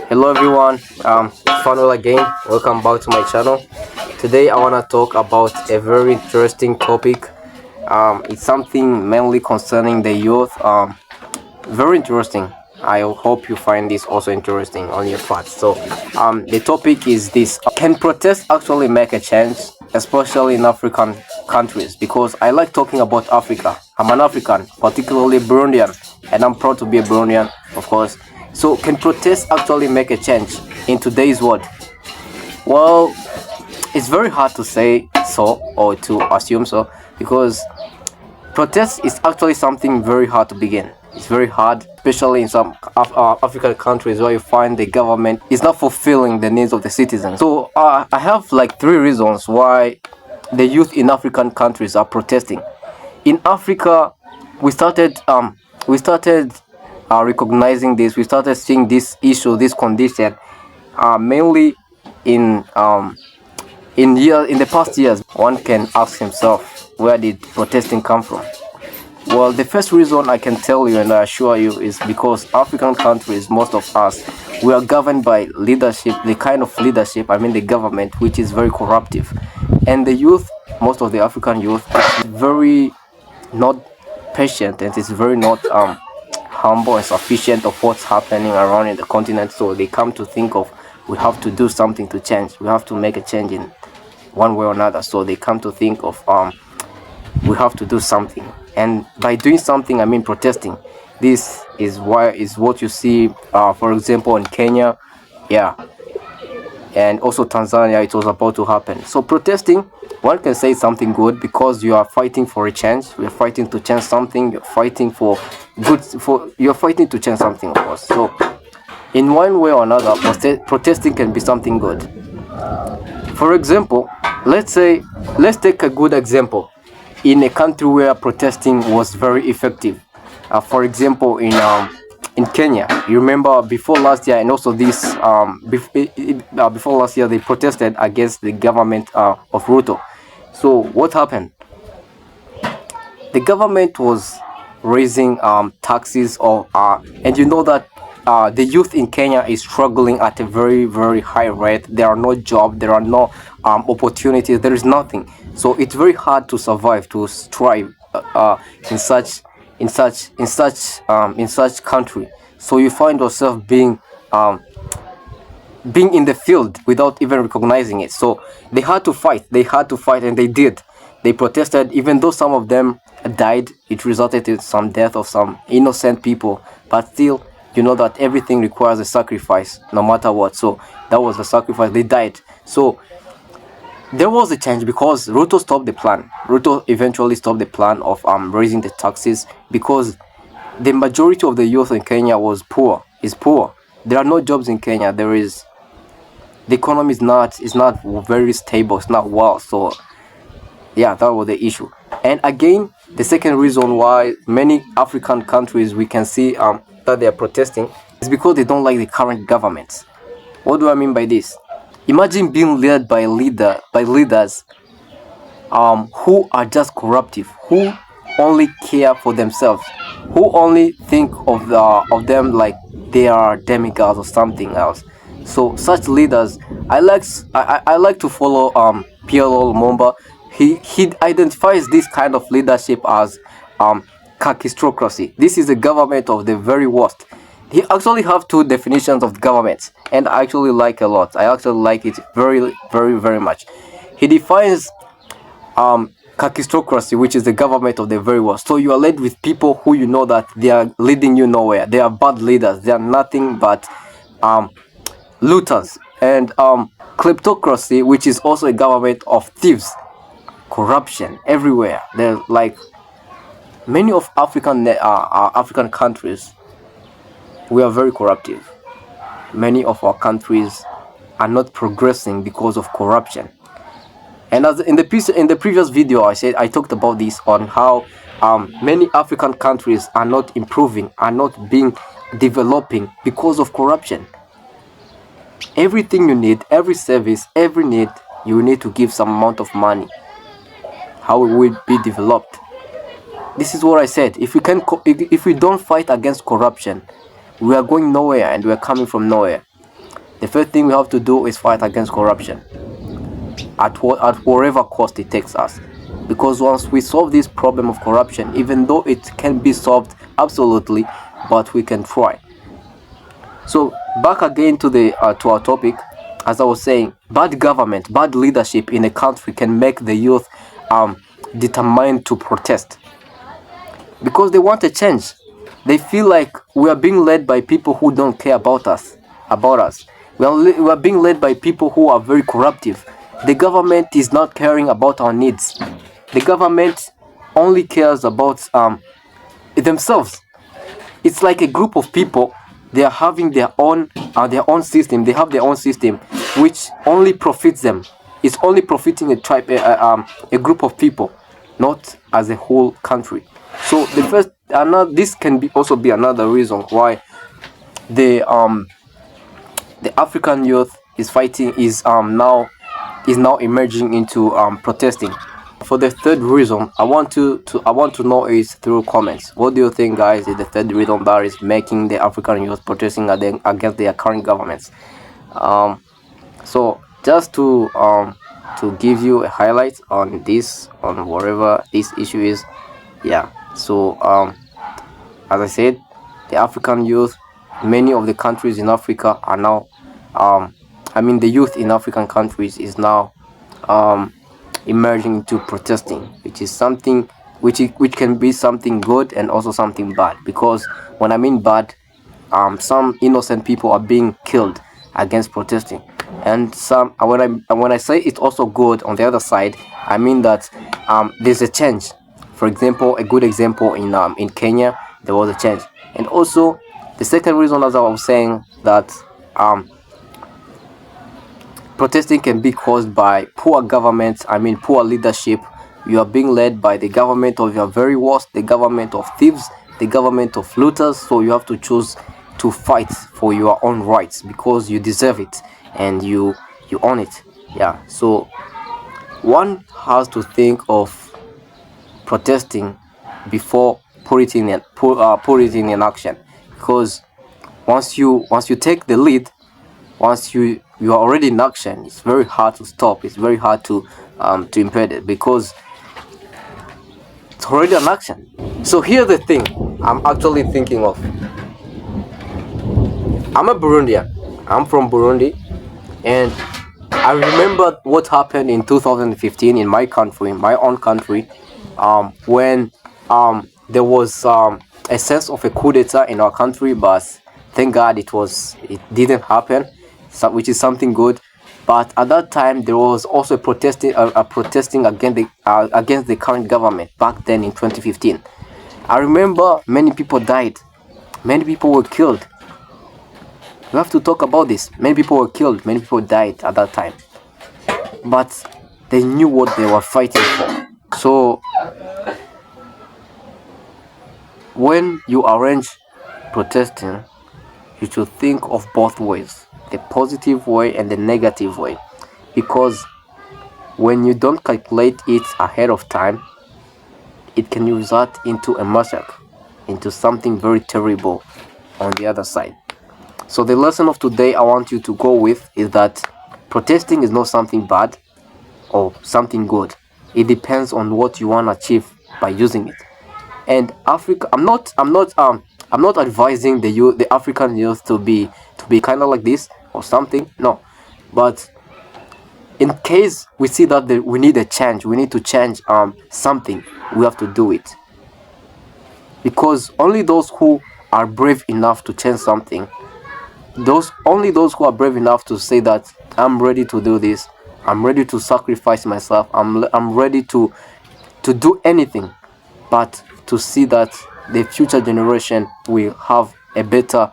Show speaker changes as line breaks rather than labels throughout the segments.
Hello everyone, Fanuel again. Welcome back to my channel. Today I want to talk about a very interesting topic. It's something mainly concerning the youth. Very interesting. I hope you find this also interesting on your part. So the topic is this: can protest actually make a change, especially in African countries? Because I like talking about Africa. I'm an African, particularly Burundian, and I'm proud to be a Burundian, of course. So can protest actually make a change in today's world? Well, it's very hard to say so or to assume so, because protest is actually something very hard to begin. It's very hard, especially in some African countries where you find the government is not fulfilling the needs of the citizens. So I have like three reasons why the youth in African countries are protesting. In Africa, we started recognizing this. We started seeing this issue, this condition, mainly in in the past years. One can ask himself, where did protesting come from? Well, the first reason I can tell you and I assure you is because African countries, most of us, we are governed by leadership, the kind of leadership, I mean the government, which is very corruptive. And the youth, most of the African youth, is very not patient and is very not humble and sufficient of what's happening around in the continent. So they come to think of, we have to do something to change. We have to make a change in one way or another. So they come to think of we have to do something, and by doing something I mean protesting. This is what you see, for example, in Kenya, yeah, and also Tanzania. It was about to happen. So protesting, one can say something good, because you are fighting for a change. You're fighting to change something. You're fighting for good. You're fighting to change something, of course. So in one way or another, protesting can be something good. For example, let's take a good example in a country where protesting was very effective. For example, in Kenya, you remember before last year, and also this before last year, they protested against the government of Ruto. So what happened? The government was raising taxes, and you know that the youth in Kenya is struggling at a very high rate. There are no jobs, there are no opportunities, there is nothing. So it's very hard to survive, to strive in such country. So you find yourself being in the field without even recognizing it. So they had to fight, and they did. They protested, even though some of them died. It resulted in some death of some innocent people, but still, you know that everything requires a sacrifice, no matter what. So that was the sacrifice. They died. So there was a change, because Ruto stopped the plan. Ruto eventually stopped the plan of raising the taxes, because the majority of the youth in Kenya is poor. There are no jobs in Kenya. The economy is not very stable. It's not well. So yeah, that was the issue. And again, the second reason why many African countries we can see that they are protesting is because they don't like the current governments. What do I mean by this? Imagine being led by leaders who are just corruptive, who only care for themselves, who only think of them like they are demigods or something else. So such leaders, I like to follow PLO Lumumba. He identifies this kind of leadership as kakistocracy. This is a government of the very worst. He actually have two definitions of government, and I actually like a lot. I actually like it very much. He defines kakistocracy, which is the government of the very worst. So you are led with people who you know that they are leading you nowhere. They are bad leaders. They are nothing but looters. And kleptocracy, which is also a government of thieves, corruption everywhere. They're like many of African countries. We are very corruptive. Many of our countries are not progressing because of corruption. And as in the previous video, I talked about this, on how many African countries are not improving, are not developing because of corruption. Everything you need, every service, every need, you need to give some amount of money. How it will be developed? This is what I said. If we don't fight against corruption, we are going nowhere, and we are coming from nowhere. the first thing we have to do is fight against corruption at whatever cost it takes us. Because once we solve this problem of corruption, even though it can be solved absolutely, but we can try. So back again to our topic. As I was saying, bad government, bad leadership in a country can make the youth determined to protest, because they want a change. They feel like we are being led by people who don't care about us. We are being led by people who are very corruptive. The government is not caring about our needs. The government only cares about themselves. It's like a group of people. They are having their own system. They have their own system, which only profits them. It's only profiting a group of people, not as a whole country. So this can also be another reason why the African youth is now emerging into protesting. For the third reason, I want to know is through comments. What do you think, guys, is the third reason that is making the African youth protesting against their current governments? So just to give you a highlight on whatever this issue is. Yeah. So as I said, the African youth, many of the countries in Africa are now the youth in African countries is now emerging into protesting, which is something which can be something good and also something bad. Because when I mean bad, some innocent people are being killed against protesting, and when I say it's also good on the other side, I mean that there's a change. For example, a good example in Kenya, there was a change. And also the second reason, as I was saying, that protesting can be caused by poor government, poor leadership. You are being led by the government of your very worst, the government of thieves, the government of looters. So you have to choose to fight for your own rights because you deserve it and you own it. Yeah. So one has to think of protesting before put it in action, because once you take the lead, once you are already in action, it's very hard to stop. It's very hard to impede it, because it's already an action. So here's the thing I'm actually thinking of. I'm a Burundian. I'm from Burundi, and I remember what happened in 2015 in my country, my own country, when there was a sense of a coup d'etat in our country, but thank God it didn't happen, which is something good. But at that time there was also protesting against the current government back then in 2015. I remember many people died, many people were killed. We have to talk about this. Many people were killed, many people died at that time, but they knew what they were fighting for. So when you arrange protesting, you should think of both ways, the positive way and the negative way, because when you don't calculate it ahead of time, it can result into a massacre, into something very terrible on the other side. So the lesson of today I want you to go with is that protesting is not something bad or something good. It depends on what you want to achieve by using it. And Africa, I'm not advising the African youth to be kind of like this or something. No, but in case we see that we need a change, we need to change something, we have to do it. Because only those who are brave enough to change something, only those who are brave enough to say that I'm ready to do this, I'm ready to sacrifice myself, I'm ready to do anything, but to see that the future generation will have a better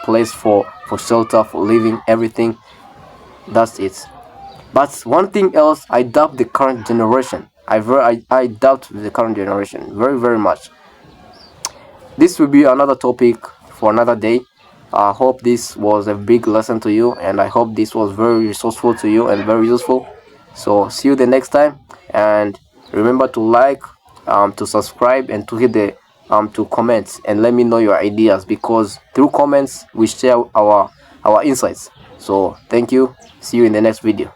place for shelter, for living, everything. That's it. But one thing else, I doubt the current generation. I doubt the current generation very, very much. This will be another topic for another day. I hope this was a big lesson to you, and I hope this was very resourceful to you and very useful. So see you the next time, and remember to like, to subscribe, and to hit the to comment and let me know your ideas, because through comments we share our our insights. So thank you. See you in the next video.